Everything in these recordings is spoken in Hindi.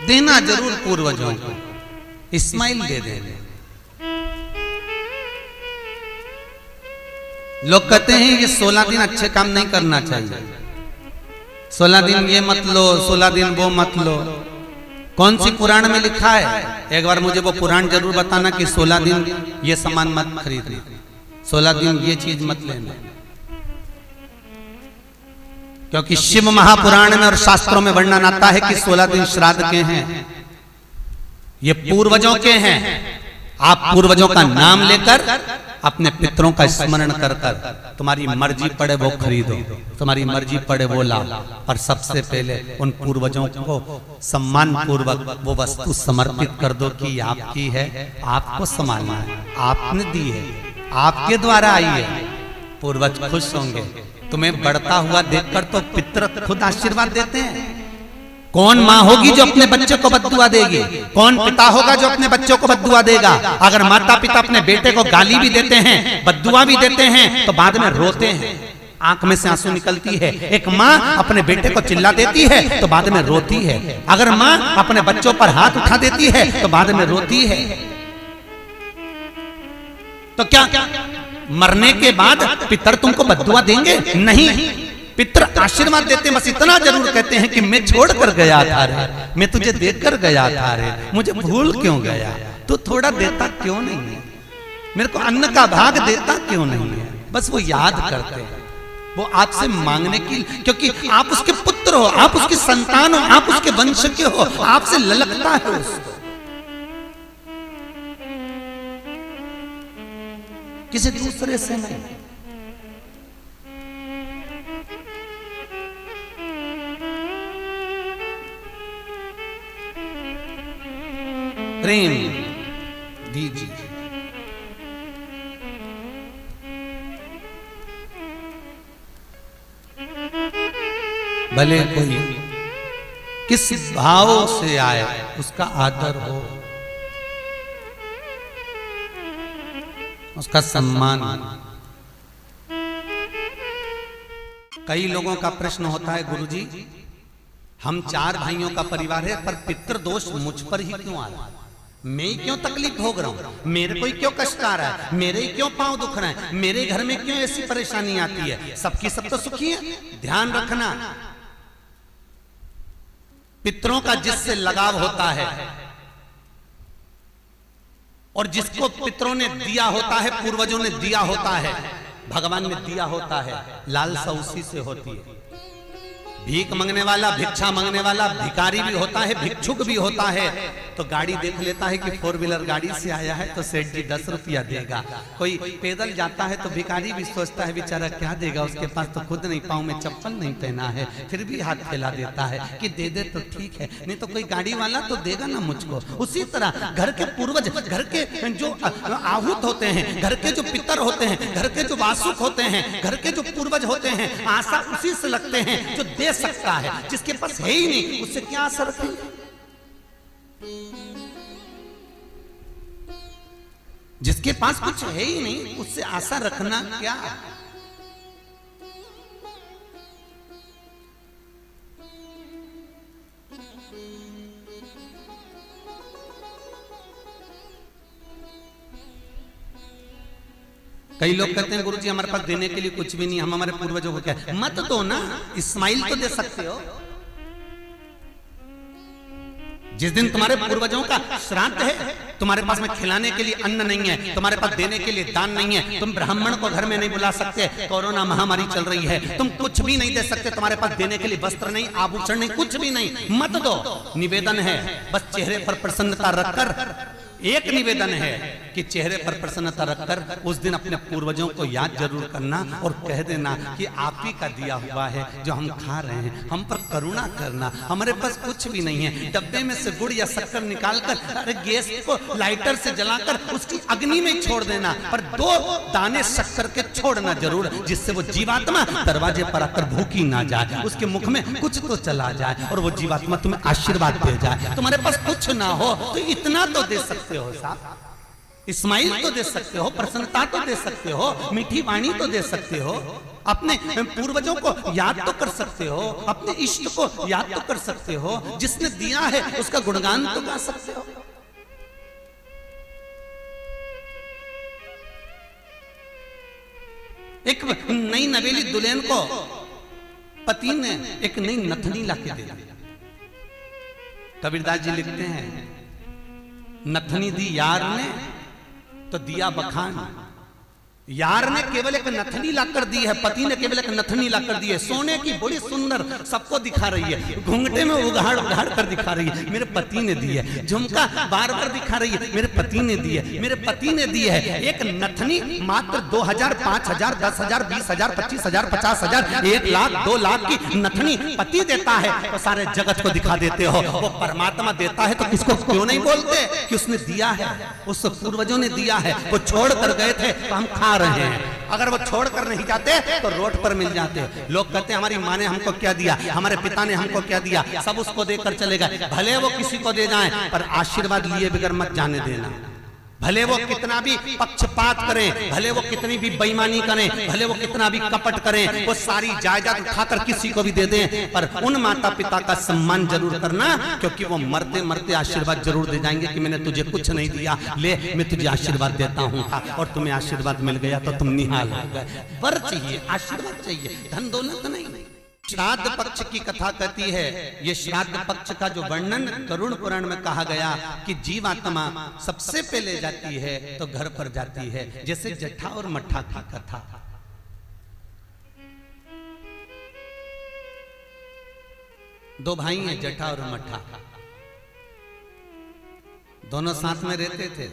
देना जरूर पूर्वजों को, इस्माइल दे देंगे। लोग कहते हैं ये 16 दिन अच्छे काम नहीं करना चाहिए, 16 दिन ये मत लो, 16 दिन वो मत लो। कौन सी पुराण में लिखा है? एक बार मुझे वो पुराण जरूर बताना कि 16 दिन ये सामान मत खरीदना, 16 दिन ये चीज मत लेना। क्योंकि शिव महापुराण में और शास्त्रों में वर्णन आता है कि 16 दिन श्राद्ध के हैं, ये पूर्वजों के हैं। आप पूर्वजों का नाम लेकर अपने पितरों का स्मरण कर कर तुम्हारी मर्जी पड़े वो खरीदो, तुम्हारी मर्जी पड़े वो लाओ, और सबसे पहले उन पूर्वजों को सम्मान पूर्वक वो वस्तु समर्पित कर दो कि आपकी है, आपको संभालना है, आपने दी है, आपके द्वारा आई है। पूर्वज खुश होंगे। तुम्हें बढ़ता हुआ देखकर तो पितर खुद आशीर्वाद देते हैं। कौन माँ होगी जो अपने बच्चे को बद्दुआ देगी? कौन पिता होगा जो अपने बच्चों को बद्दुआ देगा? अगर माता पिता अपने बेटे को गाली भी देते हैं, बद्दुआ भी देते हैं, तो बाद में रोते हैं, आंख में से आंसू निकलती है। एक माँ अपने बेटे को चिल्ला देती है तो बाद में रोती है। अगर माँ अपने बच्चों पर हाथ उठा देती है तो बाद में रोती है। तो क्या मरने के बाद पितर तुमको बद्दुआ देंगे? नहीं, पितर आशीर्वाद देते हैं। बस इतना जरूर कहते हैं कि मैं छोड़ कर गया था रे, मैं तुझे देकर गया था रे, मुझे भूल क्यों गया? तू थोड़ा देता क्यों नहीं है? मेरे को अन्न का भाग देता क्यों नहीं है? बस वो याद करते हैं, वो आपसे मांगने की, क्योंकि आप उसके पुत्र हो, आप उसकी संतान हो, आप उसके वंश के हो, आपसे ललकता है उसको, किसी दूसरे से नहीं। प्रेम दीजिए। भले कोई किस भाव से आए उसका आदर हो, उसका सम्मान। कई लोगों का प्रश्न होता है, गुरुजी हम 4 भाइयों का परिवार है, पर पितृ दोष मुझ पर ही क्यों आ रहा है? मैं ही क्यों तकलीफ भोग रहा हूं? मेरे को ही क्यों कष्ट आ रहा है? मेरे ही क्यों पांव दुख रहे हैं? मेरे घर में क्यों ऐसी परेशानी आती है? सबकी सब तो सुखी है। ध्यान रखना, पितरों का जिससे लगाव होता है और जिसको पितरों ने दिया होता है, पूर्वजों ने दिया होता है, भगवान ने दिया होता है, लालसा उसी से होती है। भीख मांगने वाला, भिक्षा मांगने वाला भिखारी भी होता है, भिक्षुक भी होता है। तो गाड़ी देख लेता है कि 4 व्हीलर गाड़ी से आया है तो सेठ जी 10 रुपया देगा। कोई पैदल जाता है तो भिखारी भी सोचता है बेचारा क्या देगा, उसके पास तो खुद नहीं, पाँव में चप्पल नहीं पहना है, फिर भी हाथ फैला देता है कि दे दे तो ठीक है, नहीं तो कोई गाड़ी वाला तो देगा ना मुझको। उसी तरह घर के पूर्वज, घर के जो आहूत होते हैं, घर के जो पितर होते हैं, घर के जो वासुक होते हैं, घर के जो पूर्वज होते हैं, आशा उसी से लगते हैं जो दे सकता है। जिसके पास है ही नहीं उससे क्या आशा रखेंगे? जिसके पास कुछ है ही नहीं उससे आशा रखना क्या? कई लोग कहते हैं गुरुजी हमारे पास देने के लिए कुछ भी नहीं, हम हमारे पूर्वजों को क्या? मत दो ना, इस्माइल तो दे सकते हो। जिस दिन तुम्हारे पूर्वजों का श्राद्ध है, तुम्हारे पास में खिलाने के लिए अन्न नहीं है, तुम्हारे पास देने के लिए दान नहीं है, तुम ब्राह्मण को घर में नहीं बुला सकते, कोरोना महामारी चल रही है, तुम कुछ भी नहीं दे सकते, तुम्हारे पास देने के लिए वस्त्र नहीं, आभूषण नहीं, कुछ भी नहीं, मत दो। निवेदन है बस चेहरे पर प्रसन्नता रखकर, एक निवेदन है कि चेहरे पर प्रसन्नता रखकर उस दिन अपने पूर्वजों को याद जरूर करना और कह देना कि आप ही का दिया हुआ है जो हम खा रहे हैं, हम पर करुणा करना। हमारे पास कुछ भी नहीं है, डब्बे में से गुड़ या शक्कर निकालकर अरे गैस को लाइटर से जलाकर उसकी अग्नि में छोड़ देना, पर 2 दाने शक्कर के छोड़ना जरूर, जिससे वो जीवात्मा दरवाजे पर आकर भूखी ना जाए, उसके मुख में कुछ तो चला जाए और वो जीवात्मा तुम्हें आशीर्वाद दे जाए। तुम्हारे पास कुछ ना हो तो इतना तो दे सकते हो साहब। स्माइल तो दे सकते हो, प्रसन्नता तो दे सकते हो, मीठी वाणी तो दे सकते हो, अपने पूर्वजों को याद तो कर सकते हो, अपने इष्ट को याद तो कर सकते हो, जिसने दिया है उसका गुणगान तो गा सकते हो। एक नई नवेली दुल्हन को पति ने एक नई नथनी लाके दे दी। कबीरदास जी लिखते हैं, नथनी दी यार ने तो दिया बखान। यार ने केवल एक नथनी लाकर दी है, पति ने केवल एक नथनी लाकर दी है, सोने की बड़ी सुंदर, सबको दिखा रही है, घूंघटे में उघाड़ उघाड़ कर दिखा रही है, मेरे पति ने दी है, झुमका बार बार दिखा रही है, मेरे पति ने दी है, मेरे पति ने दी है। एक नथनी मात्र 2000, 5000, 10,000, 20,000, 25,000, 50,000, 1 लाख, 2 लाख की नथनी पति देता है तो सारे जगत को दिखा देते हो। वो परमात्मा देता है तो किसको क्यों नहीं बोलते कि उसने दिया है, उस पूर्वजों ने दिया है। वो छोड़ कर गए थे तो हम खा रहे हैं, अगर वो छोड़कर नहीं जाते तो रोड पर मिल जाते। लोग कहते हैं हमारी माँ ने हमको क्या दिया, हमारे पिता ने हमको क्या दिया, सब उसको देकर चले गए। भले वो किसी को दे जाएं पर आशीर्वाद लिए बगैर मत जाने देना। भले वो कितना भी पक्षपात करें, भले वो कितनी भी बेईमानी करें, भले वो कितना भी कपट करें, वो सारी जायदाद उठाकर किसी को भी दे दें, पर उन माता पिता का सम्मान जरूर करना, क्योंकि वो मरते मरते आशीर्वाद जरूर दे जाएंगे कि मैंने तुझे कुछ नहीं दिया, ले मैं तुझे आशीर्वाद देता हूँ, और तुम्हें आशीर्वाद मिल गया तो तुम निहाल हो गए। वर चाहिए, आशीर्वाद चाहिए, धन दौलत नहीं। श्राद्ध पक्ष की कथा कहती है, ये श्राद्ध पक्ष का जो वर्णन गरुड़ पुराण में कहा गया कि जीवात्मा सबसे पहले जाती है तो घर पर जाती है, जैसे जट्ठा और मट्ठा की कथा। दो भाई हैं, जट्ठा और मट्ठा, दोनों साथ में रहते थे,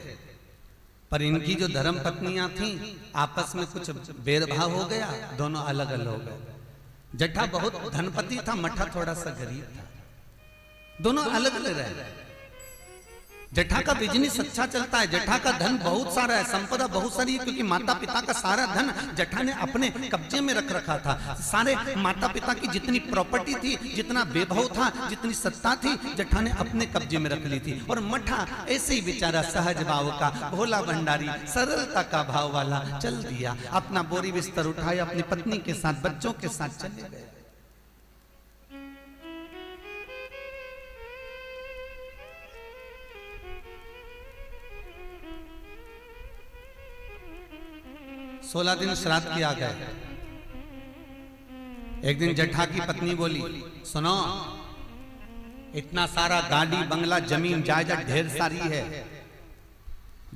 पर इनकी जो धर्म पत्नियां थीं आपस में कुछ भेदभाव हो गया, दोनों अलग अलग हो गए। जट्ठा बहुत धनपति था, मट्ठा थोड़ा सा गरीब था, दोनों अलग अलग रहे। जट्ठा का बिजनेस अच्छा चलता है, जट्ठा का धन बहुत सारा है, संपदा बहुत सारी है, क्योंकि माता पिता का सारा धन जट्ठा ने अपने कब्जे में रख रखा था। सारे माता पिता की जितनी प्रॉपर्टी थी, जितना वैभव था, जितनी सत्ता थी, जट्ठा ने अपने कब्जे में रख ली थी। और मट्ठा ऐसे ही बेचारा सहज भाव का, भोला भंडारी, सरलता का भाव वाला चल दिया, अपना बोरी बिस्तर उठाया, अपनी पत्नी के साथ, बच्चों के साथ चले गए। सोलह दिन श्राद्ध किया गया। एक दिन जट्ठा की पत्नी बोली, सुनो, इतना सारा गाड़ी बंगला जमीन जायदाद ढेर सारी है,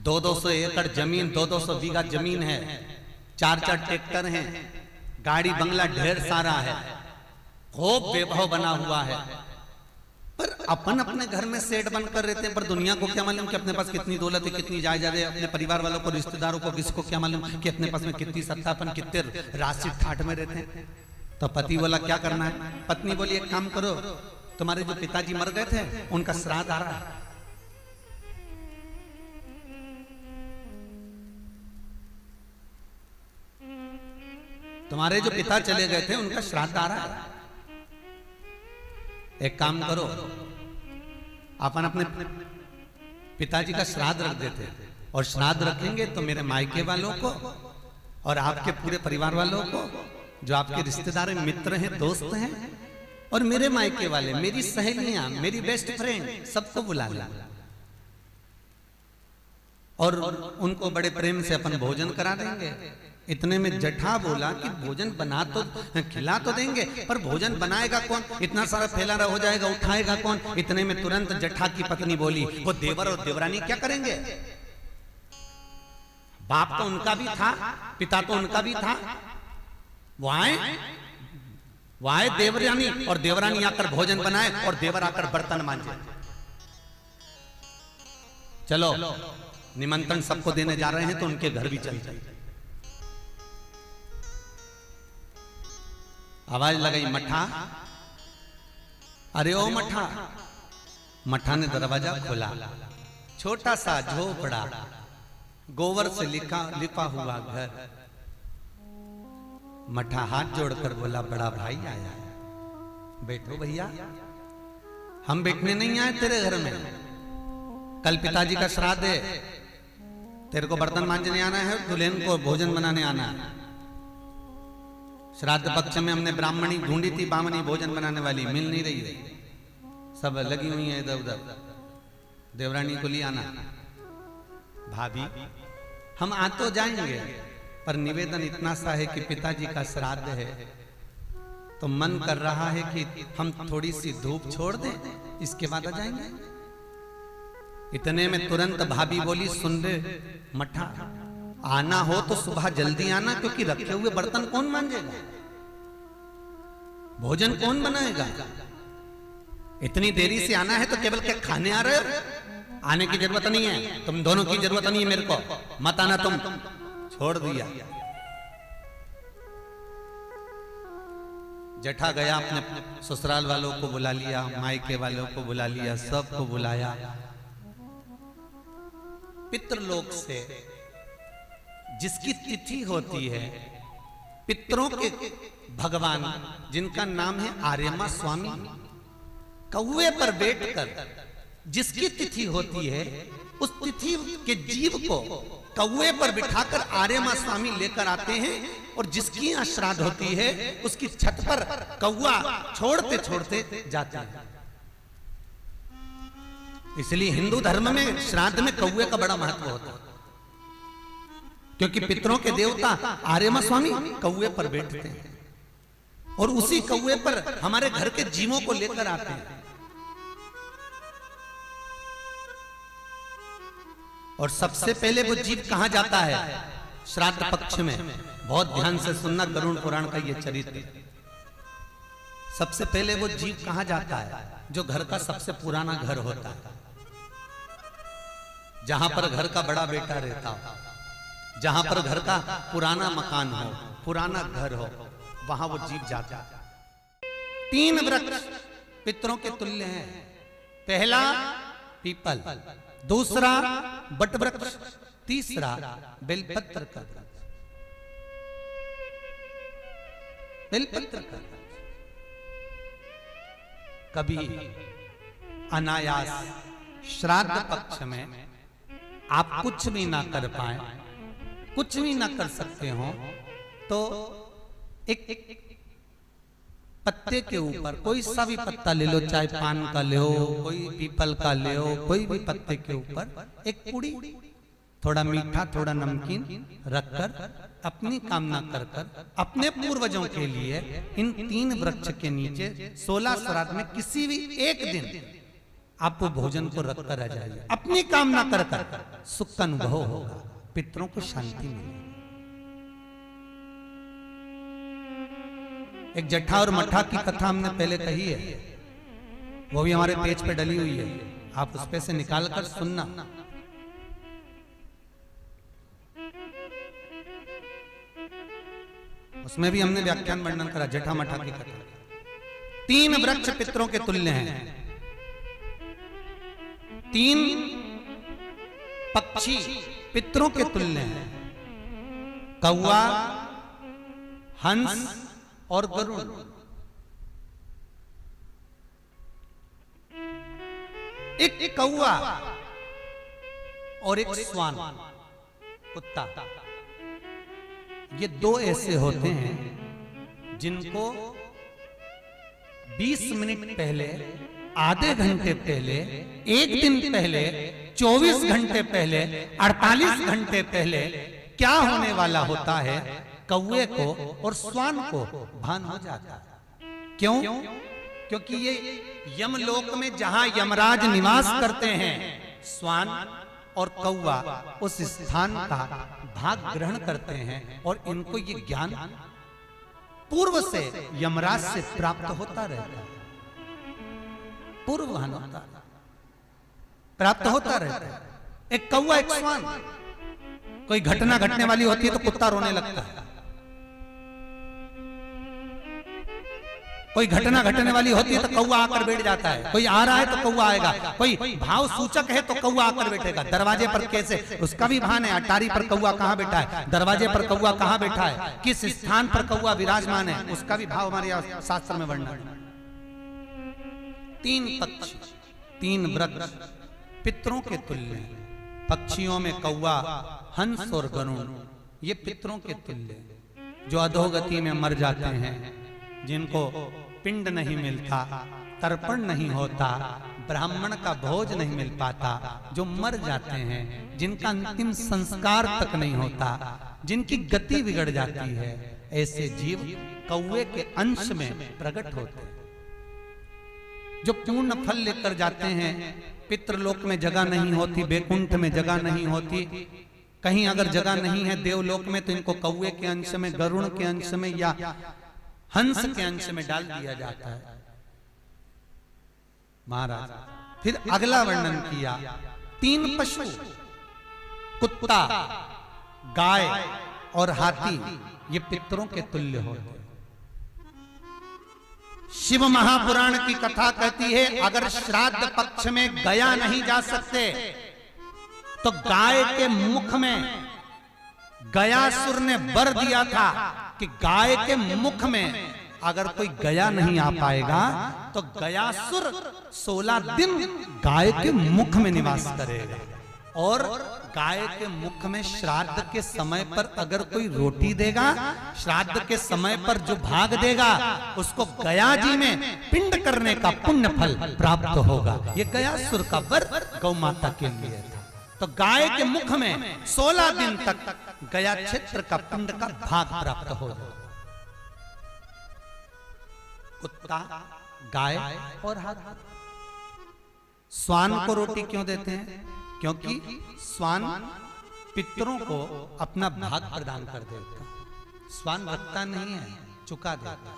200 एकड़ जमीन, 200 बीघा जमीन है, 4 ट्रैक्टर हैं, गाड़ी बंगला ढेर सारा है, खूब वैभव बना हुआ है, पर अपन अपने घर में सेठ बनकर रहते हैं, पर दुनिया को क्या मालूम कि अपने पास कितनी दौलत है, कितनी जायदाद है, अपने परिवार वालों को, रिश्तेदारों को, किसको क्या मालूम कि अपने पास में कितनी सत्ता, अपन कितने राशि ठाठ में रहते हैं। तो पति बोला क्या करना है, पत्नी बोली एक काम करो, तुम्हारे जो पिताजी मर गए थे उनका श्राद्ध आ रहा है, तुम्हारे जो पिता चले गए थे उनका श्राद्ध आ रहा है, एक काम करो, अपन अपने पिताजी का श्राद्ध रख देते, और श्राद्ध रखेंगे तो मेरे मायके वालों को और आपके पूरे परिवार वालों को, जो आपके रिश्तेदार हैं, मित्र हैं, दोस्त हैं, और मेरे मायके वाले, मेरी सहेलियां, मेरी बेस्ट फ्रेंड, सबको बुला लें, और उनको बड़े प्रेम से अपन भोजन करा देंगे। इतने में जट्ठा बोला कि भोजन बना तो, खिला तो देंगे, पर भोजन बनाएगा कौन, इतना सारा फैला हो जाएगा, उठाएगा कौन। इतने में तुरंत जट्ठा की पत्नी बोली, वो देवर और देवरानी क्या करेंगे, बाप तो उनका भी था, पिता तो उनका भी था, वो आए देवरानी, और देवरानी आकर भोजन बनाए और देवर आकर बर्तन मांजे। चलो निमंत्रण सबको देने जा रहे हैं तो उनके घर भी चल जाए। आवाज लगाई, मट्ठा, अरे ओ मट्ठा। मट्ठा ने दरवाजा खोला, छोटा सा झोपड़ा, गोबर से लिपा हुआ घर। मट्ठा हाथ जोड़कर बोला, बड़ा भाई आया है, बैठो भैया, हम बैठने नहीं आए तेरे घर में, कल पिताजी का श्राद्ध है, तेरे को बर्तन मांजने आना है, दुल्हन को भोजन बनाने आना है। श्राद्ध पक्ष में हमने ब्राह्मणी ढूंढी थी, बामनी भोजन बनाने वाली मिल नहीं रही है, सब लगी हुई है इधर उधर। देवरानी को ले आना। भाभी हम आ तो जाएंगे, पर निवेदन इतना सा है कि पिताजी का श्राद्ध है, तो मन कर रहा है कि हम थोड़ी सी धूप छोड़ दें, इसके बाद आ जाएंगे। इतने में तुरंत भाभी बोली, सुन रे मठा, आना हो तो सुबह जल्दी आना, क्योंकि रखे हुए बर्तन कौन मांजेगा, भोजन कौन बनाएगा। इतनी देरी से आना है तो केवल क्या खाने आ रहे हो? आने की जरूरत नहीं है, तुम दोनों की जरूरत नहीं है मेरे को, मत आना तुम। छोड़ दिया। जेठा गया, अपने ससुराल वालों को बुला लिया, मायके वालों को बुला लिया, सबको बुलाया। पितृलोक से जिसकी तिथि होती है, पितरों के भगवान जिनका नाम है आर्यमा स्वामी, कौवे पर बैठकर जिसकी तिथि होती है, उस तिथि के जीव को कौवे पर बिठाकर आर्यमा स्वामी लेकर आते हैं, और जिसकी यहाँ श्राद्ध होती है उसकी छत पर कौवा छोड़ते छोड़ते जाते हैं। इसलिए हिंदू धर्म में श्राद्ध में कौवे का बड़ा महत्व होता है, क्योंकि पितरों के देवता आर्यमा स्वामी कौवे पर बैठते हैं, और उसी कौवे पर हमारे घर के जीवों को लेकर आते हैं। और सबसे पहले वो जीव कहां जाता है श्राद्ध पक्ष में? बहुत ध्यान से सुनना गरुड़ पुराण का ये चरित्र। सबसे पहले वो जीव कहां जाता है? जो घर का सबसे पुराना घर होता है, जहां पर घर का बड़ा बेटा रहता हो, जहां पर घर का पुराना मकान हो, पुराना घर हो, वहां वो जीव जाता है। 3 वृक्ष पितरों के तुल्य हैं। पहला पीपल, दूसरा बट वृक्ष, तीसरा बेलपत्र का वृक्ष। बेलपत्र का वृक्ष कभी अनायास श्राद्ध पक्ष में आप कुछ भी ना कर पाए, कुछ भी ना कर सकते हो, तो एक पत्ते के ऊपर कोई सा भी पत्ता ले लो, चाहे पान का ले हो, कोई पीपल का ले हो, कोई भी पत्ते के ऊपर एक पुड़ी, थोड़ा मीठा थोड़ा नमकीन रखकर अपनी कामना कर कर अपने पूर्वजों के लिए इन 3 वृक्ष के नीचे 16 श्राद्ध में किसी भी एक दिन आप वो भोजन को रखकर आ जाइए। अपनी कामना कर कर सुख का अनुभव होगा, पितरों को शांति मिलेगी। एक जट्ठा और मट्ठा की कथा हमने पहले कही है, वो भी हमारे पेज पे डली हुई है, आप उस पे से निकाल कर सुनना। उसमें भी हमने व्याख्यान वर्णन करा जट्ठा मट्ठा की कथा। 3 वृक्ष पितरों के तुल्य हैं, 3 पक्षी पितरों के तुल्य हैं, कौवा, हंस और गरुड़। एक कौवा और एक स्वान, कुत्ता, ये 2 ऐसे होते हैं जिनको 20 मिनट पहले, आधे घंटे पहले, 1 दिन पहले, 24 घंटे पहले, 48 घंटे पहले क्या होने वाला होता है, कौवे को और स्वान को भान हो जाता है। क्यों? क्योंकि ये यमलोक में जहां यमराज निवास करते हैं, स्वान और कौवा उस स्थान का भाग ग्रहण करते हैं, और इनको ये ज्ञान पूर्व से यमराज से प्राप्त होता रहता है, पूर्ववहन होता है, प्राप्त होता रहता है। एक कौवा एक स्वान, कोई घटना घटने वाली होती है तो कुत्ता रोने लगता है, कोई घटना घटने वाली होती है तो कौवा आकर बैठ जाता है, कोई आ रहा है तो कौवा आएगा, कोई भाव सूचक है तो कौवा आकर बैठेगा। दरवाजे पर कैसे, उसका भी भान है, अटारी पर कौवा कहां बैठा है, दरवाजे पर कौवा कहां बैठा है, किस स्थान पर कौवा विराजमान है, उसका भी भाव हमारे शास्त्र में वर्णन है। 3 पक्षी, 3 वृक्ष पितरों के तुल्य हैं। पक्षियों में कौवा हंस और गरुण ये पितरों के तुल्य, जो अधोगति में मर जाते हैं, जिनको पिंड नहीं मिलता, तर्पण नहीं होता, ब्राह्मण का भोज नहीं मिल पाता, जो मर जाते हैं, जिनका अंतिम संस्कार तक नहीं होता, जिनकी गति बिगड़ जाती है, ऐसे जीव कौवे के अंश में प्रकट होते हैं, जो पूर्ण फल लेकर जाते हैं। पितृलोक में जगह नहीं होती, बैकुंठ में जगह नहीं होती, कहीं अगर जगह नहीं है देवलोक में, तो इनको कौवे के अंश में, गरुण के अंश में या हंस के अंश में डाल दिया जाता है। महाराज फिर अगला वर्णन किया, 3 पशु, कुत्ता, गाय और हाथी, ये पितरों के तुल्य होते। शिव महापुराण की कथा कहती है, अगर श्राद्ध पक्ष में गया नहीं जा सकते, तो गाय के मुख में गयासुर ने वर दिया था कि गाय के मुख में अगर कोई गया नहीं आ पाएगा, तो गयासुर 16 दिन गाय के मुख में निवास करेगा। और गाय के मुख में श्राद्ध के समय पर अगर कोई रोटी देगा, श्राद्ध के समय पर जो भाग देगा, उसको गया जी में पिंड करने का पुण्य फल प्राप्त होगा। ये गयासुर का वर गौ माता के लिए था। तो गाय के मुख में 16 दिन तक गया क्षेत्र का पिंड का भाग प्राप्त होगा। कुत्ता, गाय और हाथी। स्वान को रोटी क्यों देते हैं? क्योंकि स्वान पितरों को अपना भाग प्रदान कर देता। स्वान रखता नहीं है, चुका देता।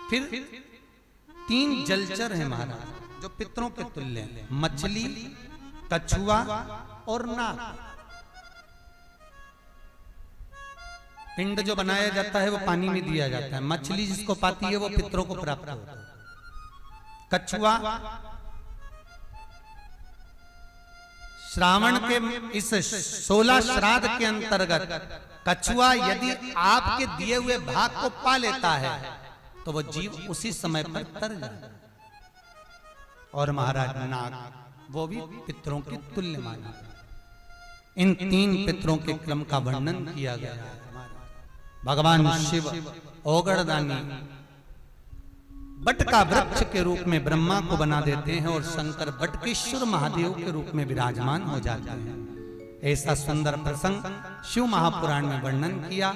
फिर 3 जलचर है महाराज, जो पितरों के तुल्य हैं, मछली, कछुआ और नाग। पिंड जो बनाया जाता है वो पानी में दिया जाता है। मछली जिसको पाती है वो पितरों को प्राप्त होता है। कछुआ श्रावण के इस 16 श्राद्ध के अंतर्गत कछुआ यदि आपके दिए हुए भाग को पा लेता है, तो वो जीव उसी समय पर तर जाता है। और महाराज नाग, वो भी पितरों के तुल्य माना। इन 3 पितरों के क्रम का वर्णन किया गया है। भगवान शिव ओगड़दानी बट का वृक्ष के रूप में ब्रह्मा को बना देते हैं, और शंकर बटकेश्वर महादेव के रूप में विराजमान हो जाते हैं। ऐसा सुंदर प्रसंग शिव महापुराण में वर्णन किया।